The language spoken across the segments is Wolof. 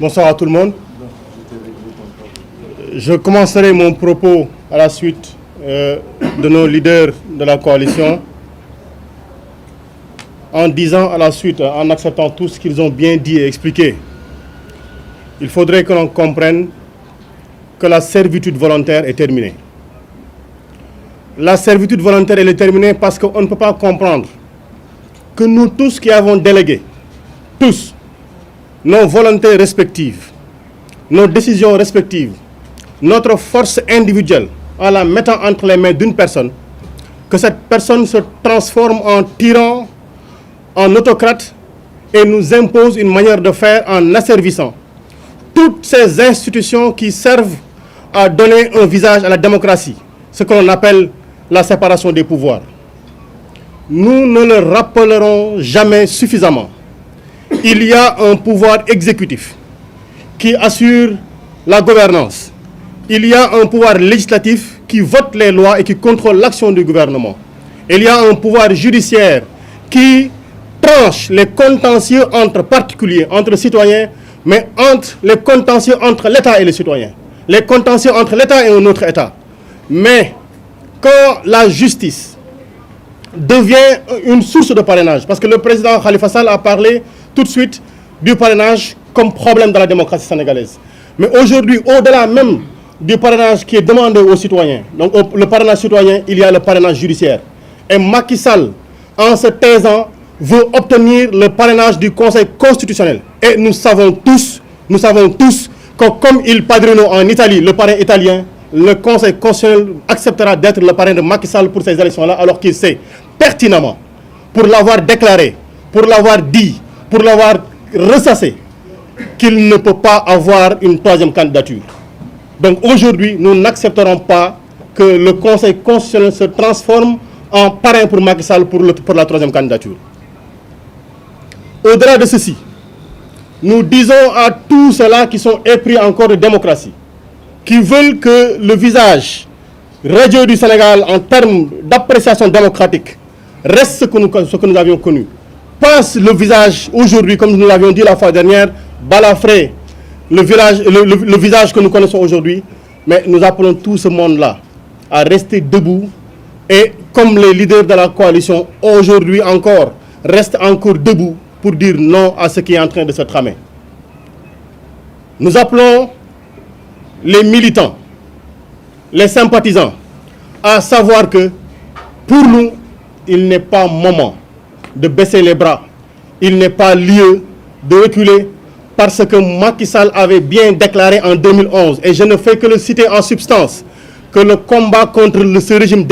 Bonsoir à tout le monde. Je commencerai mon propos à la suite de nos leaders de la coalition en disant à la suite, en acceptant tout ce qu'ils ont bien dit et expliqué. Il faudrait que l'on comprenne que la servitude volontaire est terminée. La servitude volontaire elle est terminée parce qu'on ne peut pas comprendre que nous tous qui avons délégué, tous, nos volontés respectives, nos décisions respectives, notre force individuelle, en la mettant entre les mains d'une personne, que cette personne se transforme en tyran, en autocrate et nous impose une manière de faire en asservissant toutes ces institutions qui servent à donner un visage à la démocratie, ce qu'on appelle la séparation des pouvoirs. Nous ne le rappellerons jamais suffisamment. Il y a un pouvoir exécutif qui assure la gouvernance. Il y a un pouvoir législatif qui vote les lois et qui contrôle l'action du gouvernement. Il y a un pouvoir judiciaire qui tranche les contentieux entre particuliers, entre citoyens, mais entre les contentieux entre l'État et les citoyens. Les contentieux entre l'État et un autre État. Mais quand la justice devient une source de parrainage, parce que le président Khalifa Sall a parlé tout de suite du parrainage comme problème de la démocratie sénégalaise. Mais aujourd'hui, au-delà même du parrainage qui est demandé aux citoyens, donc le parrainage citoyen, il y a le parrainage judiciaire. Et Macky Sall, en se taisant, veut obtenir le parrainage du Conseil constitutionnel. Et nous savons tous que comme il padrino en Italie, le parrain italien, le Conseil constitutionnel acceptera d'être le parrain de Macky Sall pour ces élections-là, alors qu'il sait pertinemment, pour l'avoir déclaré, pour l'avoir dit, pour l'avoir ressassé, qu'il ne peut pas avoir une troisième candidature. Donc aujourd'hui, nous n'accepterons pas que le Conseil constitutionnel se transforme en parrain pour Macky Sall pour la troisième candidature. Au-delà de ceci, nous disons à tous ceux-là qui sont épris encore de démocratie, qui veulent que le visage radieux du Sénégal en termes d'appréciation démocratique reste ce que nous avions connu. Passe le visage aujourd'hui, comme nous l'avions dit la fois dernière, balafré le visage que nous connaissons aujourd'hui, mais nous appelons tout ce monde-là à rester debout et comme les leaders de la coalition aujourd'hui encore restent encore debout pour dire non à ce qui est en train de se tramer. Nous appelons les militants, les sympathisants, à savoir que pour nous, il n'est pas moment de baisser les bras. Il n'est pas lieu de reculer parce que Macky Sall avait bien déclaré en 2011, et je ne fais que le citer en substance, que le combat contre ce régime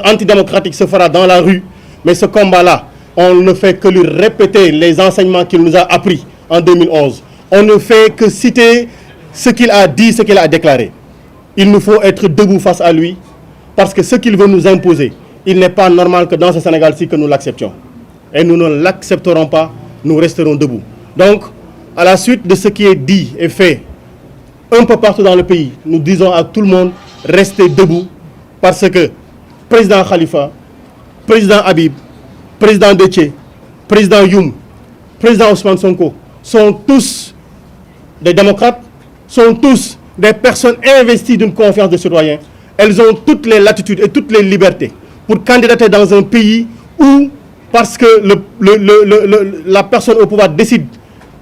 antidémocratique se fera dans la rue, mais ce combat-là, on ne fait que lui répéter les enseignements qu'il nous a appris en 2011. On ne fait que citer ce qu'il a dit, ce qu'il a déclaré. Il nous faut être debout face à lui, parce que ce qu'il veut nous imposer, il n'est pas normal que dans ce Sénégal-ci que nous l'acceptions. Et nous ne l'accepterons pas, nous resterons debout. Donc, à la suite de ce qui est dit et fait un peu partout dans le pays, nous disons à tout le monde, restez debout, parce que président Khalifa, président Habib, président Déthié, président Youm, président Ousmane Sonko, sont tous des démocrates, sont tous des personnes investies d'une confiance des citoyens. Elles ont toutes les latitudes et toutes les libertés pour candidater dans un pays où, parce que la personne au pouvoir décide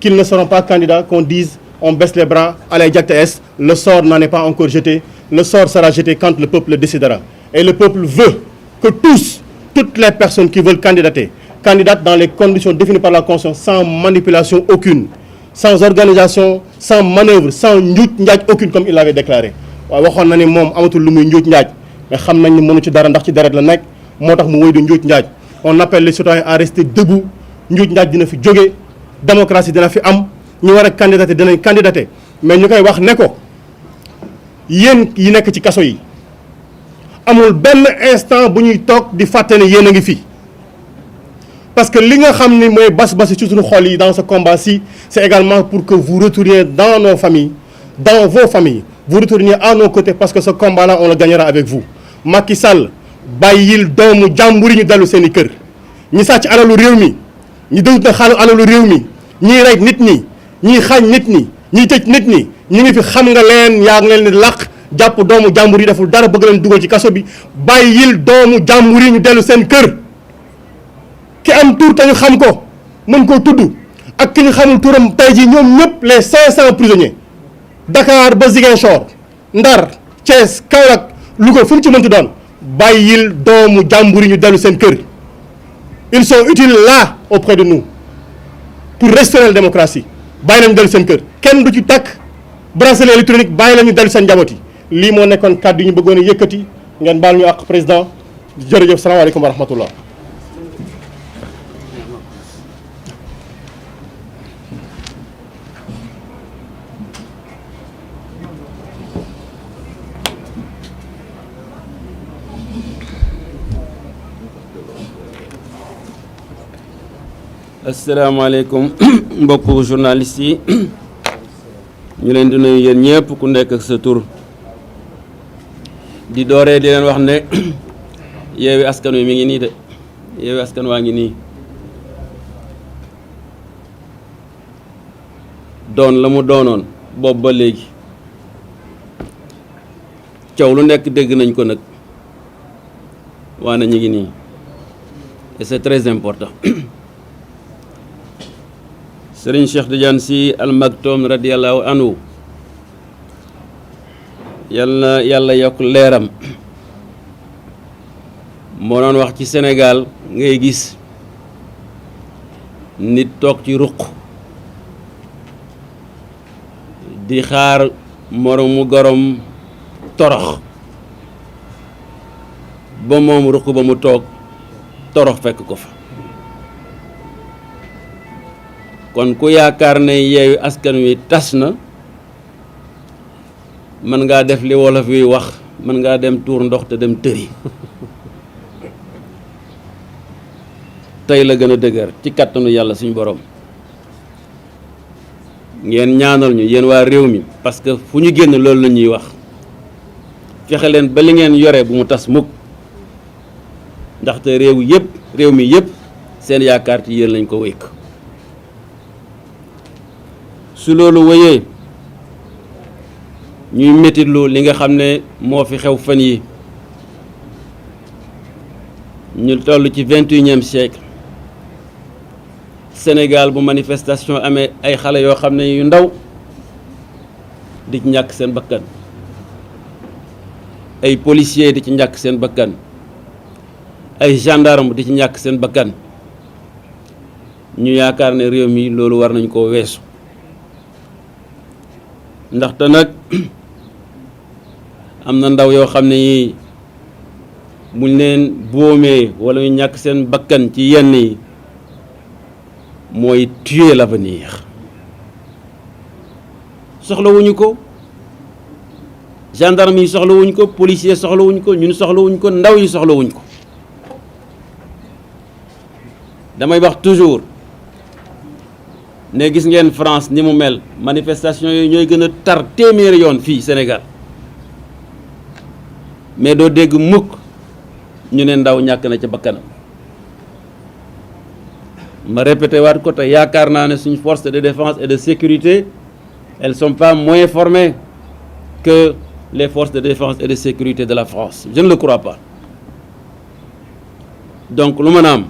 qu'ils ne seront pas candidats, qu'on dise on baisse les bras, à la JTS, le sort n'en est pas encore jeté, le sort sera jeté quand le peuple le décidera. Et le peuple veut que toutes les personnes qui veulent candidater, candidatent dans les conditions définies par la Constitution, sans manipulation aucune, sans organisation, sans manœuvre, sans njuuj njaaj aucune, comme il l'avait déclaré. waaye waxoon na ni moom amatul lu muy njuuj njaaj, mais xam nañ ni mënu ci dara ndax ci deret la nekk, moo tax mu wéy du njuuj njaaj. On appelle les citoyens à rester debout. njuuj njaaj dina fi jóge, démocratie dina fi am, ñu war a candidater dinañ candidater, mais ñu koy wax ne ko yéen yi nekk ci kaso yi amul benn instant bu ñuy toog di fàtte ne yéen a ngi fi. Parce que li nga xam ni mooy bas-bas ci suñu xol yi dans ce combat-ci, c'est également pour que vous retourniez dans nos familles, dans vos familles, vous retourniez à nos côtés, parce que ce combat-là, on le gagnera avec vous. Macky Sall bàyyil doomu jàmbur yi ñu dellu seen i kër, ñi sàcc alalu réew mi, ñi dëwut na xaalu alalu réew mi, ñiy rey nit ñi, ñiy xaañ nit ñi, ñi tëj nit ñi ñu ngi fi xam nga leen yaa ngi leen di làq jàpp doomu jàmbur yi deful dara bëgg leen dugal ci kaso bi bàyyil doomu jàmbur yi ñu dellu seen kër ki am tur te ñu xam ko mën koo tudd ak ki ñu xamul turam tey ji ñoom ñëpp les 500 prisonniers Dakar ba Ziguinchor Ndar Thiès Kaolack Louga fu mu ci mënti doon bàyyil doomu jàmbur yi ñu dellu seen kër ils sont utiles là auprès de nous pour restaurer la démocratie bàyyi nañu dellu seen kër kenn du ci takk bracelet électronique bàyyi nañu dellu seen njaboot yi lii moo nekkoon kàddu yi ñu bëggoon a yëkkati ngeen baal ñu ak président jërëjëf salaamaaleykum wa rahmatullah. asalaamaaleykum mbokku journaliste yi ñu leen di nuyu yéen ñëpp ku nekk ak sa tur di dooree di leen wax ne Yewwi Askan Wi mi ngi nii de Yewwi Askan waa ngi nii doon la mu doonoon boobu ba léegi coow lu nekk dégg nañ ko nag waane ñu ngi nii et c'est très important. Serigne Cheikh Tidiane Sy Al Maktoum radiyallahu anhu yàlla na yàlla yokk leeram moo doon wax ci Sénégal ngay gis nit toog ci ruq di xaar moromu gorom torox ba moom ruq ba mu toog torox fekk ko fa kon ku yaakaar ne Yewwi Askan Wi tas na mën ngaa def li wolof wi wax mën ngaa dem tuur ndox te dem tëri tey la gën a dëgër ci kàttanu yàlla suñu borom ngeen ñaanal ñu yéen waa réew mi parce que fu ñu génn loolu la ñuy wax fexe leen ba li ngeen yore bu mu tas mukk ndaxte réew mi yëpp seen yaakaar ci yéen lañ ko wékk su loolu wéyee ñuy métitlu li nga xam ne moo fi xew fan yi ñu toll ci 21e siècle Sénégal bu manifestation amee ay xale yoo xam ne yu ndaw di ci ñàkk seen bakkan ay policiers di ci ñàkk seen bakkan ay gendarme di ci ñàkk seen bakkan ñu yaakaar ne réew mi loolu war nañ koo weesu ndaxte nag am na ndaw yoo xam ne yi buñ leen boomee wala ñu ñàkk seen bakkan ci yenn yi mooy tuer l'avenir soxlawuñu ko gendarme yi soxlawuñ ko policier soxlawuñ ko ñun soxlawuñ ko ndaw yi soxlawuñ ko damay wax toujours ne gis ngeen France ni mu mel manifestation yooyu ñooy gën a tar téeméeri yoon fii Sénégal mais doo dégg mukk ñu ne ndaw ñàkk na ca bakkanam ma répété waat ko te yaakaar naa ne suñu force de défense et de sécurité elles sont pas moins formées que les forces de défense et de sécurité de la France je ne le crois pas donc lu mën a am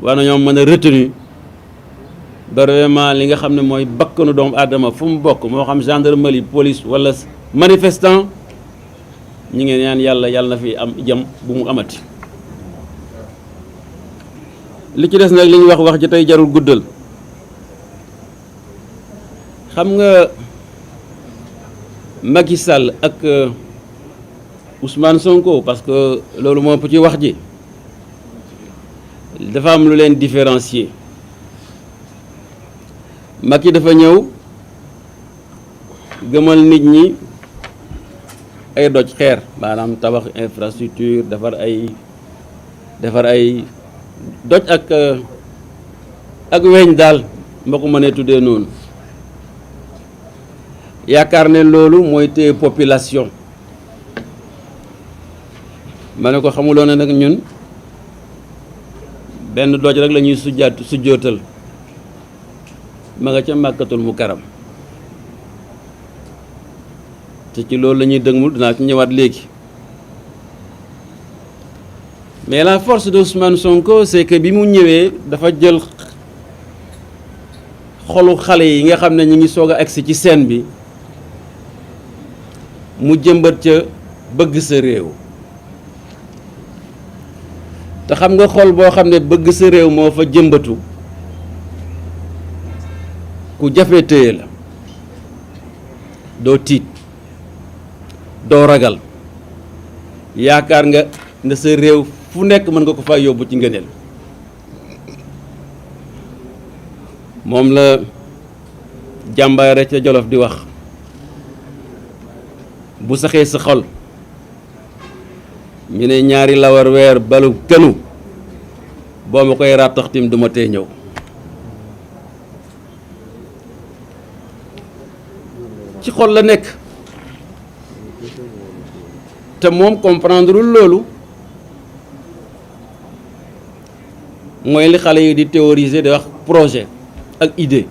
war nañoo mën a retenir ba vraiment li nga xam ne mooy bakkanu doomu aadama fu mu bokk moo xam gendarmerie police wala manifestant ñi ngi ñaan yàlla na fi am jëm bu mu amati li ci des nag li ñu wax ji tey jarul guddal xam nga Macky Sall ak Ousmane Sonko parce que loolu moo ëpp ci wax ji dafa am lu leen différencier Macky dafa ñëw gëmal nit ñi ay doj xeer maanaam tabax infrastructure defar ay doj ak weñ daal moo ko mënee tuddee noonu yaakaar ne loolu mooy téye population ma ne ko xamuloo ne nag ñun benn doj rek la ñuy sujjootal ma nga ca màkkatul mu karam te ci loolu la ñuy dëgmul dinaa ci ñëwaat léegi. Mais la force de Ousmane Sonko c'est que bi mu ñëwee dafa jël xolu xale yi nga xam ne ñu ngi soog a agsi ci scène bi mu jëmbat ca bëgg sa réew te xam nga xol boo xam ne bëgg sa réew moo fa jëmbatu ku jafe téye la doo tiit doo ragal yaakaar nga ne sa réew fu nekk mën nga ko fa yóbbu ci ngëneel moom la jàmbaare ca Jolof di wax bu saxee sa xol ñu ne ñaari lawar weer balu kënu boo ma koy ràttax tim duma tee ñëw ci xol la nekk te moom comprendrewul loolu mooy li xale yi di théoriser di wax projet ak idée